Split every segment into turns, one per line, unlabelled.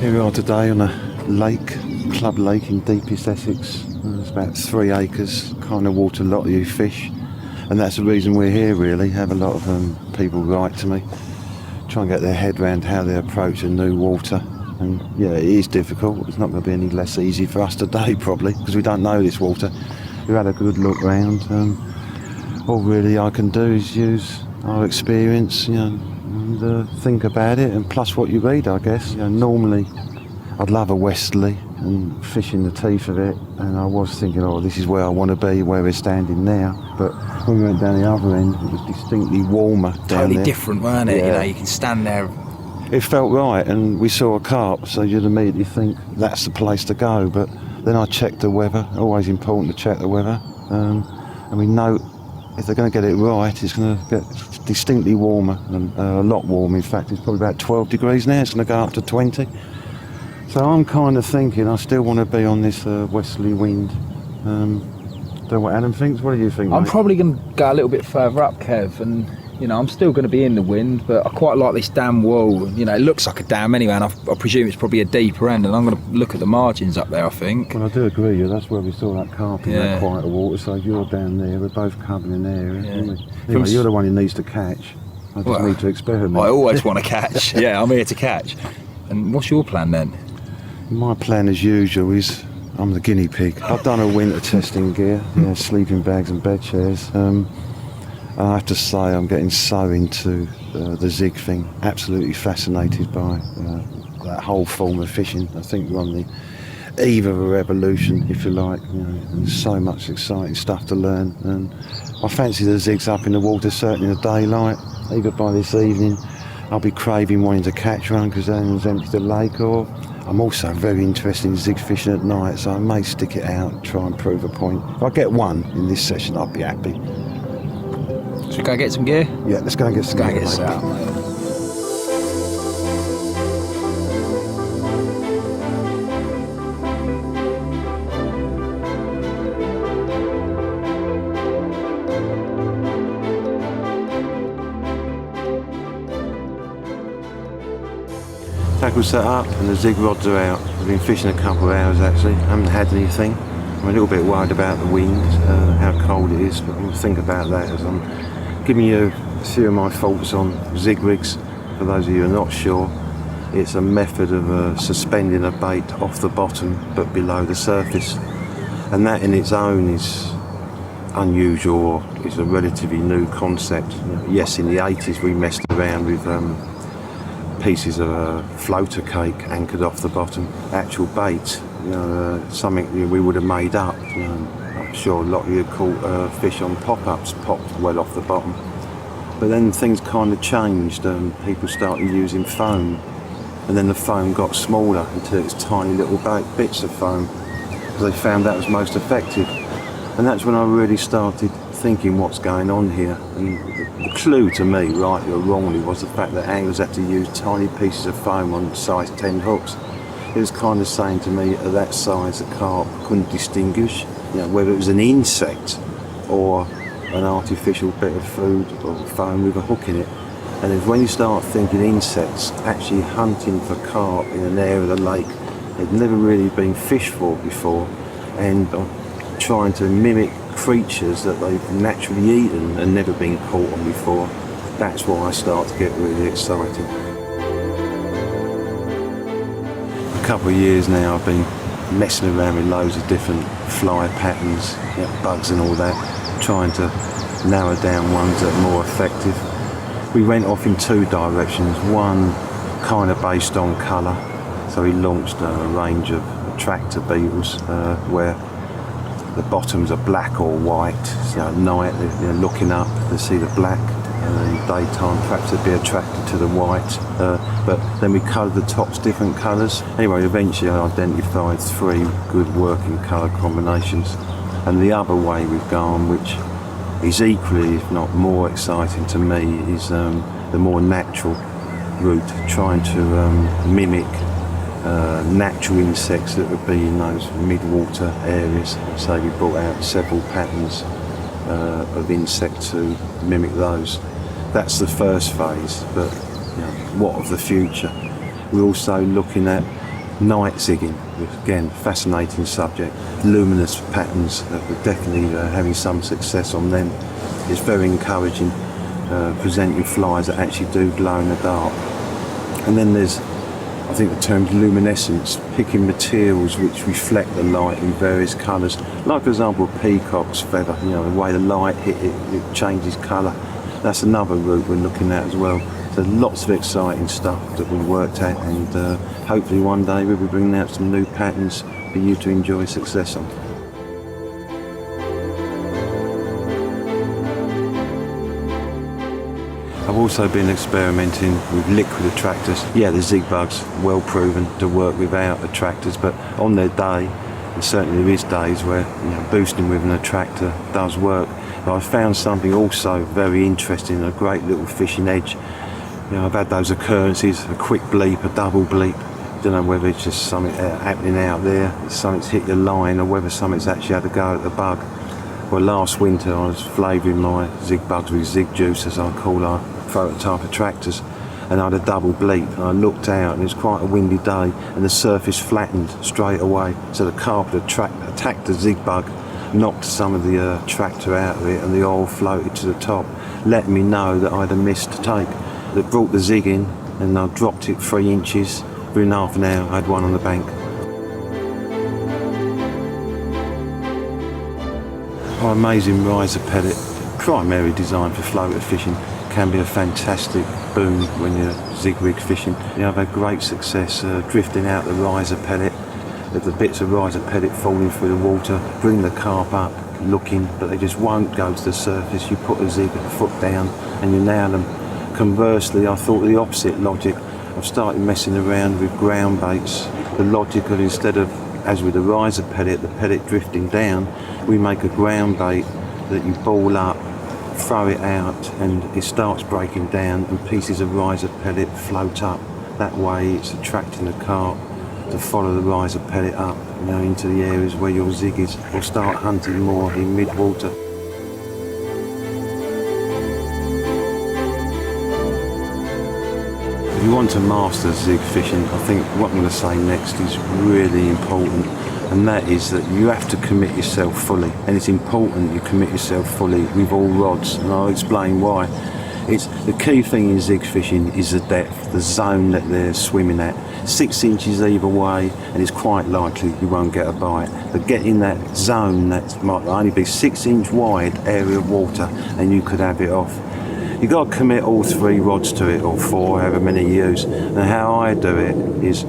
Here we are today on a lake, club lake in deepest Essex. It's about 3 acres, kind of water a lot of you fish, and that's the reason we're here really. Have a lot of people write to me, try and get their head around how they approach a new water. And yeah, it is difficult. It's not going to be any less easy for us today probably, because we don't know this water. We've had a good look round. All really I can do is use our experience, you know, and think about it, and plus what you read, I guess. You know, normally I'd love a westerly and fish in the teeth of it, and I was thinking, oh, this is where I want to be, where we're standing now. But when we went down the other end, it was distinctly warmer down there.
Totally different, weren't it?
Yeah.
You know, you can stand there.
It felt right, and we saw a carp, so you'd immediately think that's the place to go. But then I checked the weather. Always important to check the weather, and we know if they're going to get it right, it's going to get distinctly warmer, and a lot warmer. In fact, it's probably about 12 degrees now. It's going to go up to 20. So I'm kind of thinking I still want to be on this westerly wind. Don't know what Adam thinks. What do you think,
I'm
mate?
probably going to go a little bit further up, Kev, and you know, I'm still going to be in the wind, but I quite like this dam wall. You know, it looks like a dam anyway, and I presume it's probably a deeper end, and I'm going to look at the margins up there, I think.
Well, I do agree, that's where we saw that carp in that quieter water, so you're down there, we're both covering an area, aren't we? Anyway, you're the one who needs to catch. I just need to experiment.
I always want to catch. Yeah, I'm here to catch. And what's your plan then?
My plan, as usual, is I'm the guinea pig. I've done a winter testing gear, sleeping bags and bed chairs. I have to say I'm getting so into the Zig thing, absolutely fascinated by that whole form of fishing. I think we're on the eve of a revolution, if you like. You know, there's so much exciting stuff to learn, and I fancy the Zigs up in the water, certainly in the daylight. Either by this evening I'll be craving wanting to catch one because Alan's emptied the lake, or I'm also very interested in Zig fishing at night, so I may stick it out and try and prove a point. If I get one in this session, I'll be happy.
Should we go get some gear?
Yeah, let's go and get some gear.
Let's go and get some out, mate.
Tackle set up and the Zig rods are out. I've been fishing a couple of hours actually, I haven't had anything. I'm a little bit worried about the wind, how cold it is, but I'm going to think about that as I'm giving you a few of my thoughts on Zig rigs. For those of you who are not sure, it's a method of suspending a bait off the bottom but below the surface, and that in its own is unusual, or is a relatively new concept. You know, yes, in the 80s we messed around with pieces of floater cake anchored off the bottom, actual bait, you know, something we would have made up. You know, I'm sure a lot of you caught fish on pop-ups, popped well off the bottom. But then things kind of changed, and people started using foam, and then the foam got smaller until it's tiny little bits of foam, because they found that was most effective. And that's when I really started thinking what's going on here. And the clue to me, rightly or wrongly, was the fact that anglers had to use tiny pieces of foam on size 10 hooks. It was kind of saying to me, at that size, the carp couldn't distinguish, you know, whether it was an insect or an artificial bit of food or foam with a hook in it. And then when you start thinking insects actually hunting for carp in an area of the lake they'd never really been fished for before, and trying to mimic creatures that they've naturally eaten and never been caught on before, that's why I start to get really excited. A couple of years now I've been messing around with loads of different fly patterns, you know, bugs and all that, trying to narrow down ones that are more effective. We went off in 2 directions, one kind of based on colour, so we launched a range of attractor beetles where the bottoms are black or white, so at night they're looking up, they see the black, and in daytime perhaps they'd be attracted to the white, but then we coloured the tops different colours. Anyway, eventually I identified 3 good working colour combinations, and the other way we've gone, which is equally if not more exciting to me, is the more natural route, trying to mimic natural insects that would be in those mid-water areas. So we brought out several patterns of insects to mimic those. That's the first phase, but you know, what of the future? We're also looking at night zigging, which again, fascinating subject. Luminous patterns, we're definitely having some success on them. It's very encouraging, presenting flies that actually do glow in the dark. And then there's, I think the term's luminescence, picking materials which reflect the light in various colours. Like, for example, a peacock's feather, you know, the way the light hit it, it changes colour. That's another route we're looking at as well. So lots of exciting stuff that we've worked at, and hopefully one day we'll be bringing out some new patterns for you to enjoy success on. I've also been experimenting with liquid attractors. Yeah, the Zig Bugs, well proven to work without attractors, but on their day, and certainly there is days where, you know, boosting with an attractor does work. But I found something also very interesting, a great little fishing edge. You know, I've had those occurrences, a quick bleep, a double bleep. Don't know whether it's just something happening out there, something's hit your line, or whether something's actually had to go at the bug. Well, last winter I was flavouring my Zig Bugs with Zig Juice, as I call our prototype attractors, and I had a double bleep, and I looked out and it was quite a windy day, and the surface flattened straight away, so the carpet attacked the Zig Bug, knocked some of the attractor out of it, and the oil floated to the top, letting me know that I'd have missed a take. That brought the Zig in, and I dropped it 3 inches. Within half an hour I had one on the bank. Our amazing riser pellet, primarily designed for floater fishing, can be a fantastic boon when you're zig rig fishing. You know, I've had great success drifting out the riser pellet, with the bits of riser pellet falling through the water, bring the carp up, looking, but they just won't go to the surface. You put a Zig a foot down and you nail them. Conversely, I thought the opposite logic. I've started messing around with ground baits. The logic of, instead of, as with the riser pellet, the pellet drifting down, we make a ground bait that you ball up, throw it out, and it starts breaking down, and pieces of riser pellet float up. That way it's attracting the carp to follow the riser pellet up, you know, into the areas where your Zig is, or start hunting more in mid-water. If you want to master zig fishing, I think what I'm going to say next is really important, and that is that you have to commit yourself fully, and it's important you commit yourself fully with all rods, and I'll explain why. It's the key thing in zig fishing is the depth, the zone that they're swimming at. 6 inches either way, and it's quite likely you won't get a bite. But get in that zone that might only be 6 inch wide area of water, and you could have it off. You've got to commit all 3 rods to it, or 4, however many you use. And how I do it is,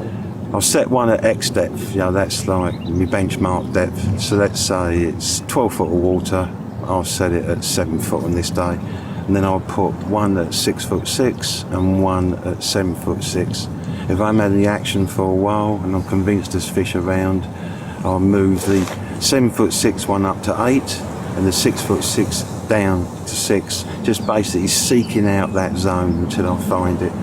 I'll set one at X depth, you know, that's like my benchmark depth. So let's say it's 12 foot of water, I'll set it at 7 foot on this day. And then I'll put one at 6'6" and one at 7'6". If I'm having the action for a while and I'm convinced there's fish around, I'll move the 7'6" one up to 8 and the 6'6" down to 6, just basically seeking out that zone until I find it.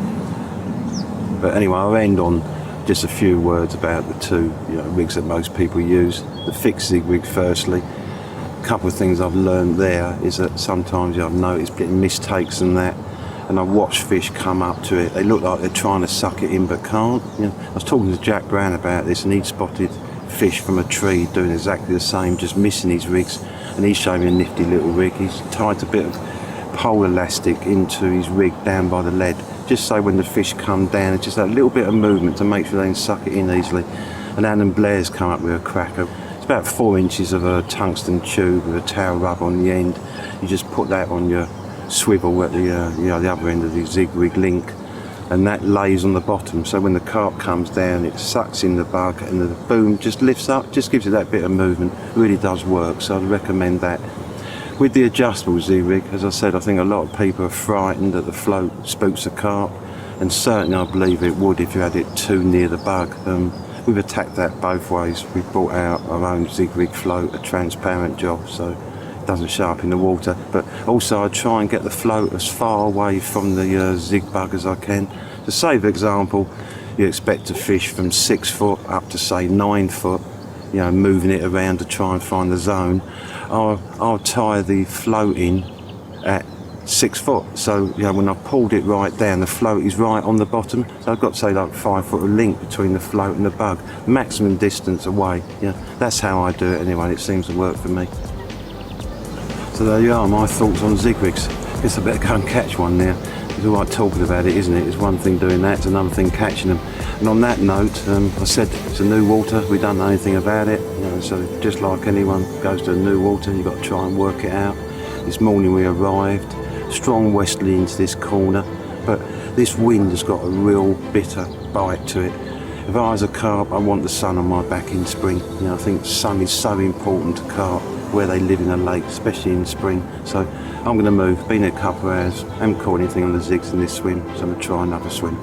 But anyway, I'll end on just a few words about the 2 rigs that most people use. The fixed zig rig firstly. A couple of things I've learned there is that sometimes I've noticed getting mistakes and that, and I watch fish come up to it. They look like they're trying to suck it in but can't. You know, I was talking to Jack Brown about this, and he'd spotted fish from a tree doing exactly the same, just missing his rigs, and he's showing me a nifty little rig. He's tied a bit of pole elastic into his rig down by the lead, just so when the fish come down, it's just that little bit of movement to make sure they can suck it in easily. And Blair's come up with a cracker. It's about 4 inches of a tungsten tube with a towel rub on the end. You just put that on your swivel at the the other end of the zig rig link, and that lays on the bottom, so when the carp comes down it sucks in the bug, and the boom just lifts up, just gives it that bit of movement. It really does work, so I'd recommend that. With the adjustable zig rig, as I said, I think a lot of people are frightened that the float spooks the carp, and certainly I believe it would if you had it too near the bug. We've attacked that both ways. We've brought out our own Zig Float, a transparent job, so it doesn't show up in the water, but also I try and get the float as far away from the Zig Bug as I can. To say, for example, you expect to fish from 6 foot up to say 9 foot, you know, moving it around to try and find the zone. I'll tie the float in at 6 foot, so you know, when I pulled it right down, the float is right on the bottom, so I've got to say like 5 foot of link between the float and the bug, maximum distance away. You know, that's how I do it anyway, and it seems to work for me. So there you are, my thoughts on Zig rigs. Guess I better go and catch one now. It's all right talking about it, isn't it? It's one thing doing that, it's another thing catching them. And on that note, I said it's a new water, we don't know anything about it, you know, so just like anyone goes to a new water, you've got to try and work it out. This morning we arrived, strong westerly into this corner, but this wind has got a real bitter bite to it. If I was a carp, I want the sun on my back in spring. You know, I think the sun is so important to carp where they live in a lake, especially in spring. So I'm going to move. Been here a couple of hours. Haven't caught anything on the zigs in this swim, so I'm going to try another swim.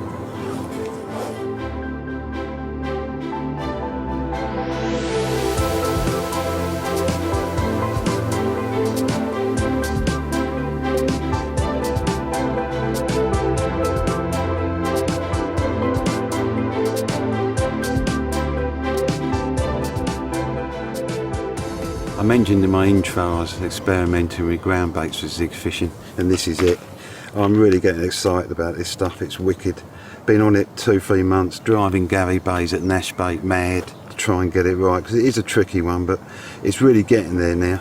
I mentioned in my intro I was experimenting with ground baits for zig fishing, and this is it. I'm really getting excited about this stuff, it's wicked. Been on it 2-3 months, driving Gary Bays at Nash bait mad to try and get it right, because it is a tricky one, but it's really getting there now.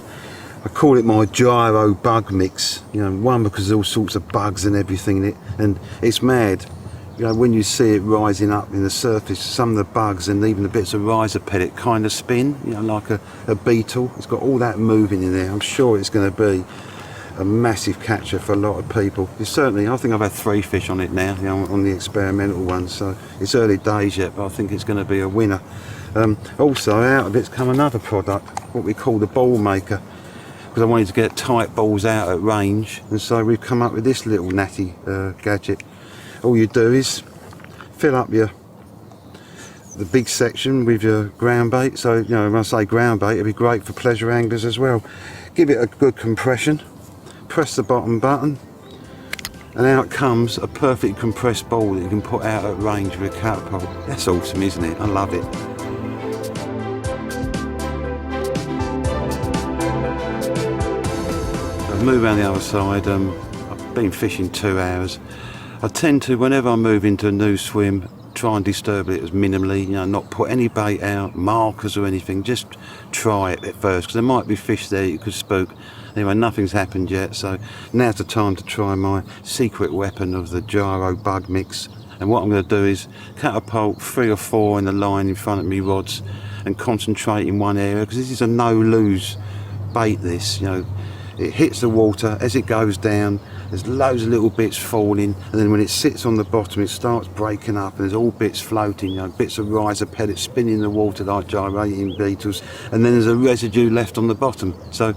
I call it my gyro bug mix, you know, one because there's all sorts of bugs and everything in it, and it's mad. You know, when you see it rising up in the surface, some of the bugs and even the bits of riser pellet kind of spin, you know, like a beetle. It's got all that moving in there. I'm sure it's going to be a massive catcher for a lot of people. It's certainly, I think I've had 3 fish on it now, you know, on the experimental one, so it's early days yet, but I think it's going to be a winner. Also, out of it's come another product, what we call the ball maker, because I wanted to get tight balls out at range, and so we've come up with this little natty gadget. All you do is fill up the big section with your ground bait. So, you know, when I say ground bait, it'd be great for pleasure anglers as well. Give it a good compression, press the bottom button, and out comes a perfect compressed ball that you can put out at range with a catapult. That's awesome, isn't it? I love it. I've moved around the other side. I've been fishing 2 hours. I tend to, whenever I move into a new swim, try and disturb it as minimally, you know, not put any bait out, markers or anything, just try it at first, because there might be fish there you could spook. Anyway, nothing's happened yet, so now's the time to try my secret weapon of the gyro bug mix. And what I'm going to do is catapult 3 or 4 in the line in front of me rods and concentrate in one area, because this is a no-lose bait, this, you know. It hits the water, as it goes down, there's loads of little bits falling, and then when it sits on the bottom it starts breaking up, and there's all bits floating, you know, bits of riser pellets spinning in the water like gyrating beetles, and then there's a residue left on the bottom. So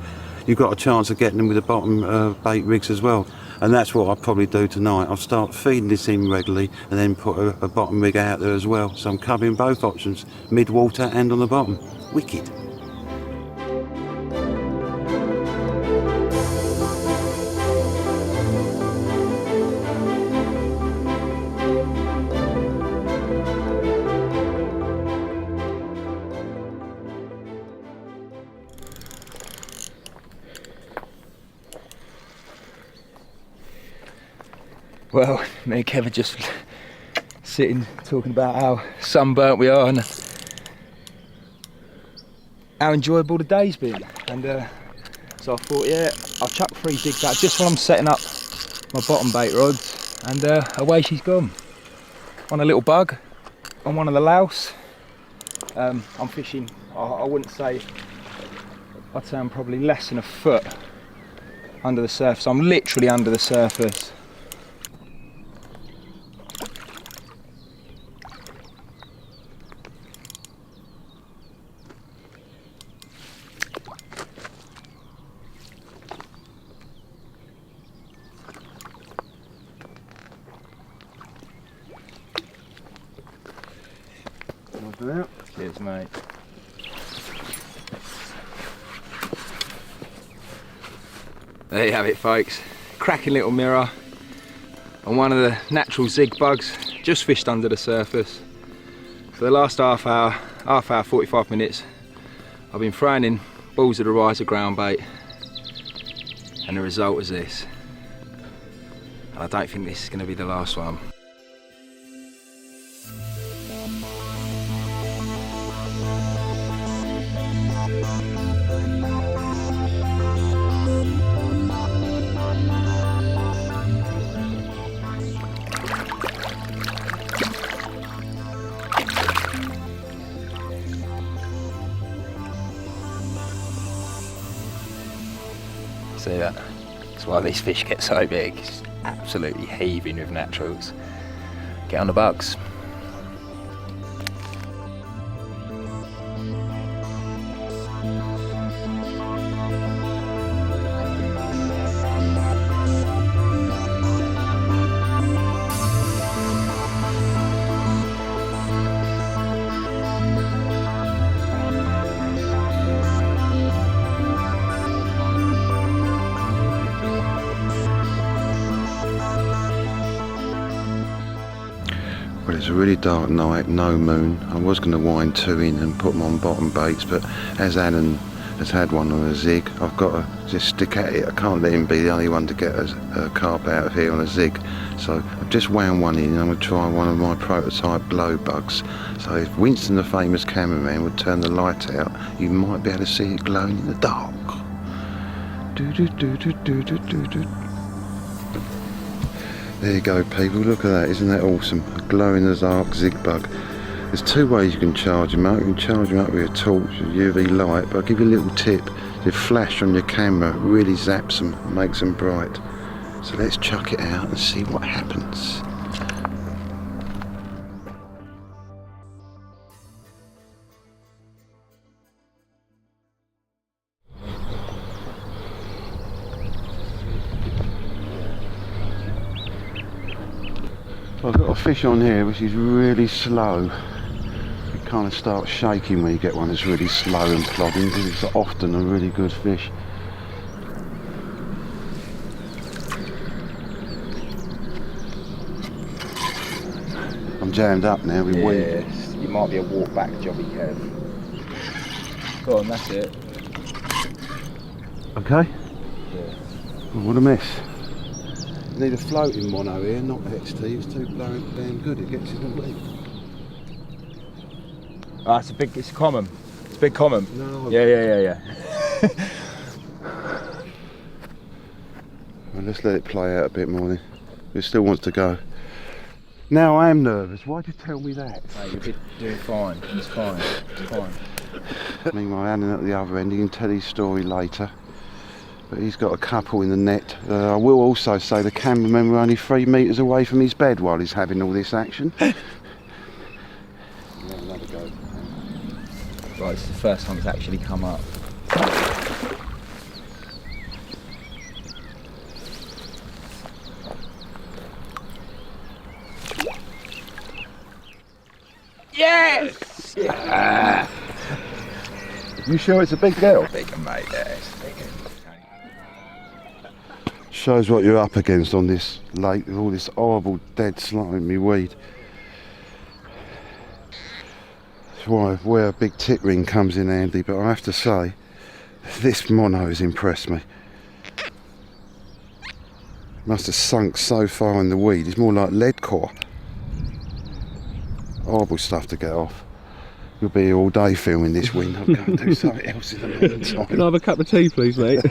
you've got a chance of getting them with the bottom bait rigs as well. And that's what I'll probably do tonight. I'll start feeding this in regularly and then put a bottom rig out there as well. So I'm covering both options, mid-water and on the bottom. Wicked.
Well, me and Kev are just sitting talking about how sunburnt we are and how enjoyable the day's been. And so I thought, yeah, I'll chuck 3 jigs out just while I'm setting up my bottom bait rods, and away she's gone. On a little bug, on one of the louse. I'm fishing, I wouldn't say, I'd say I'm probably less than a foot under the surface. I'm literally under the surface. Cheers, mate. There you have it, folks. Cracking little mirror on one of the natural Zig Bugs, just fished under the surface. For the last half hour, 45 minutes, I've been throwing in balls of the riser ground bait, and the result is this. and I don't think this is going to be the last one. See that? That's why these fish get so big. It's absolutely heaving with naturals. Get on the bugs.
Well, it's a really dark night, no moon. I was going to wind 2 in and put them on bottom baits, but as Alan has had one on a Zig, I've got to just stick at it. I can't let him be the only one to get a carp out of here on a Zig. So I've just wound one in and I'm going to try one of my prototype glow bugs. So if Winston, the famous cameraman, would turn the light out, you might be able to see it glowing in the dark. There you go, people, look at that, isn't that awesome? A glow in the dark Zig bug. There's 2 ways you can charge them up. You can charge them up with a torch or UV light, but I'll give you a little tip. The flash on your camera really zaps them, makes them bright. So let's chuck it out and see what happens. I've got a fish on here which is really slow. It kind of starts shaking when you get one that's really slow and plodding, because it's often a really good fish. I'm jammed up now with weed.
Yes, you might be a walk back jobby, Kev. Go on, that's it.
Okay?
Yeah.
Oh, what a mess. Need a floating mono here, not XT. It's too blowing damn good. It gets in the weed.
Ah, it's common. It's a big common.
No.
Yeah.
Well, let's let it play out a bit more then. It still wants to go. Now I am nervous. Why'd you tell me that?
Mate, you're doing fine. It's fine. It's fine.
Meanwhile, Alan at the other end, he can tell his story later. But he's got a couple in the net. I will also say the cameramen were only 3 metres away from his bed while he's having all this action. Have another go.
Right, it's the first time it's actually come up. Yes! Yeah.
You sure it's a big girl?
Big, mate, yeah, it's big.
Shows what you're up against on this lake with all this horrible dead slimy weed. That's where a big tip ring comes in handy, but I have to say, this mono has impressed me. Must have sunk so far in the weed, it's more like lead core. Horrible stuff to get off. You'll be here all day filming this wind. I'll go and do something else in the meantime.
Can I have a cup of tea, please, mate?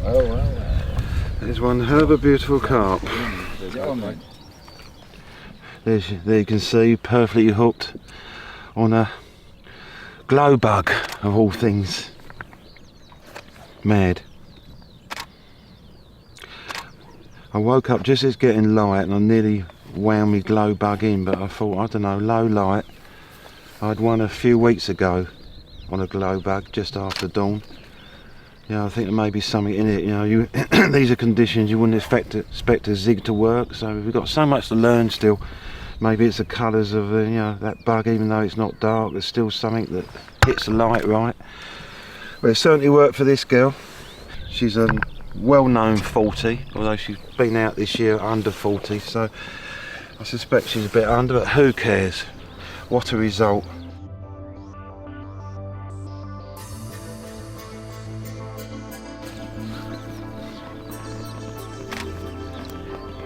Oh, well.
There's one hell of a beautiful carp.
There's it on, mate.
There you can see, perfectly hooked on a glow bug, of all things. Mad. I woke up just as it's getting light and I nearly wound me glow bug in, but I thought, I don't know, low light. I had one a few weeks ago on a glow bug just after dawn. Yeah, I think there may be something in it. You know, these are conditions you wouldn't expect a Zig to work. So we've got so much to learn still. Maybe it's the colours of that bug, even though it's not dark. There's still something that hits the light right. Well, it certainly worked for this girl. She's a well-known 40, although she's been out this year under 40. So I suspect she's a bit under, but who cares? What a result.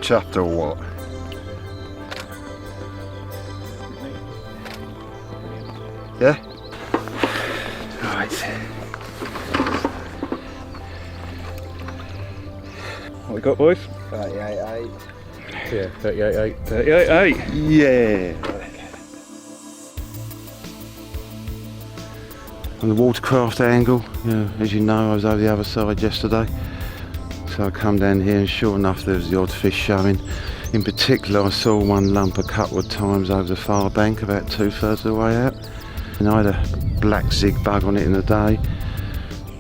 chuffed or what? Yeah?
Right. What we got, boys?
38.8.
Yeah, 38.8. 38.8.
Yeah. On the watercraft angle, as you know, I was over the other side yesterday. So I come down here and sure enough there was the odd fish showing. In particular I saw one lump a couple of times over the far bank about 2/3 of the way out. And I had a black Zig Bug on it in the day,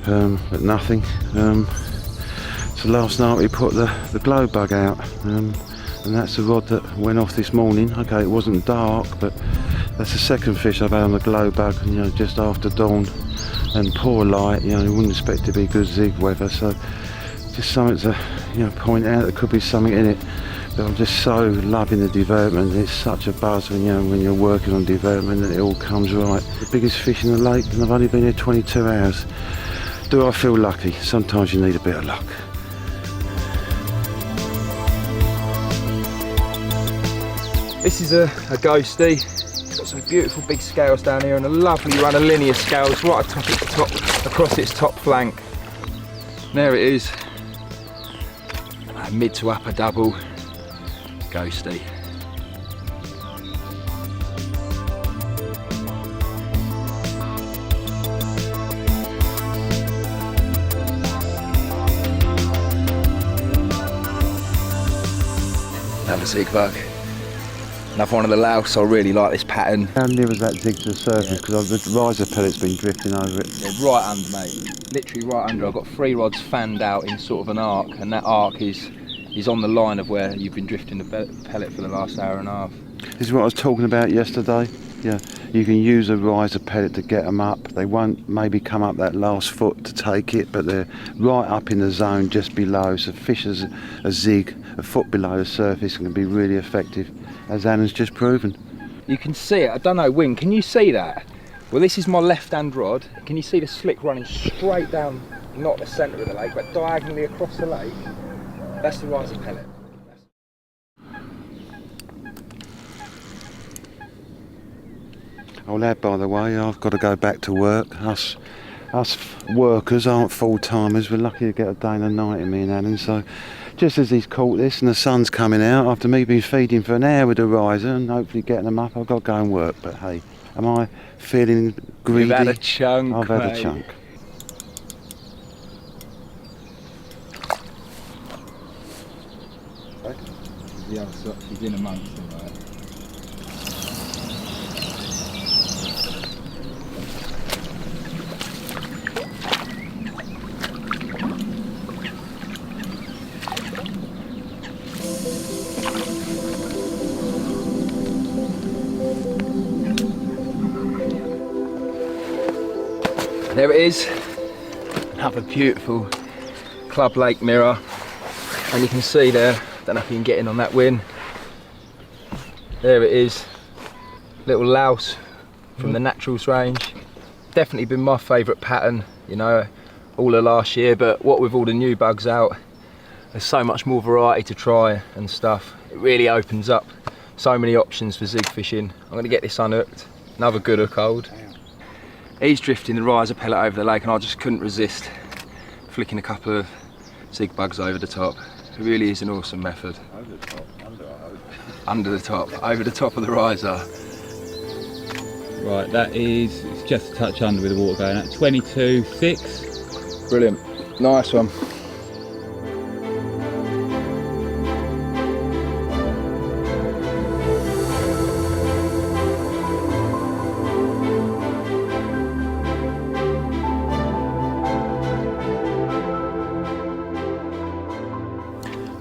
but nothing. So last night we put the glow bug out, and that's the rod that went off this morning. Okay, it wasn't dark, but that's the second fish I've had on the glow bug, just after dawn and poor light. You wouldn't expect it to be good Zig weather, so just something to point out. There could be something in it, but I'm just so loving the development. It's such a buzz when you're working on development and it all comes right. The biggest fish in the lake, and I've only been here 22 hours. Do I feel lucky? Sometimes you need a bit of luck.
This is a ghosty. It's got some beautiful big scales down here and a lovely run of linear scales right across its top flank. And there it is. A mid to upper double ghosty. Another Zig Bug. Another one of the louse. I really like this pattern.
How near was that Zig to the surface? Because the riser pellet's been drifting over it.
Yeah, right under, mate. Literally right under. I've got 3 rods fanned out in sort of an arc, and that arc is on the line of where you've been drifting the pellet for the last hour and a half.
This is what I was talking about yesterday. Yeah, you can use a riser pellet to get them up. They won't maybe come up that last foot to take it, but they're right up in the zone just below. So fish as a zig a foot below the surface can be really effective, as Anna's just proven.
You can see it. I don't know, Wing, can you see that? Well, this is my left-hand rod. Can you see the slick running straight down, not the centre of the lake, but diagonally across the lake? That's the riser pellet.
Oh lad, by the way, I've got to go back to work. Us workers aren't full-timers. We're lucky to get a day and a night in me and Alan. So just as he's caught this and the sun's coming out, after me being feeding for an hour with the riser and hopefully getting them up, I've got to go and work. But hey, am I feeling greedy?
You've had a chunk,
I've had
mate.
a chunk.
The other side, she's in amongst them, right? There it is, another beautiful club lake mirror, and you can see there, don't know if you can get in on that win, there it is, little louse from the naturals range. Definitely been my favourite pattern, all of last year, but what with all the new bugs out, there's so much more variety to try and stuff. It really opens up so many options for zig fishing. I'm going to get this unhooked, another good hook hold. He's drifting the riser pellet over the lake and I just couldn't resist flicking a couple of Zig Bugs over the top. It really is an awesome method.
Over the top, under I hope.
Under the top, over the top of the riser.
Right, it's just a touch under with the water going at 22.6.
Brilliant, nice one.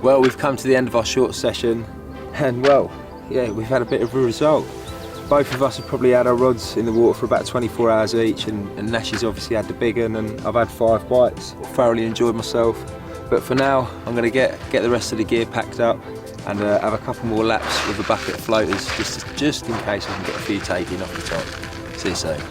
Well, we've come to the end of our short session, and well, yeah, we've had a bit of a result. Both of us have probably had our rods in the water for about 24 hours each, and Nash has obviously had the big one, and I've had 5 bites. Thoroughly enjoyed myself, but for now, I'm going to get the rest of the gear packed up and have a couple more laps with the bucket floaters, just in case I can get a few taken off the top. See you soon.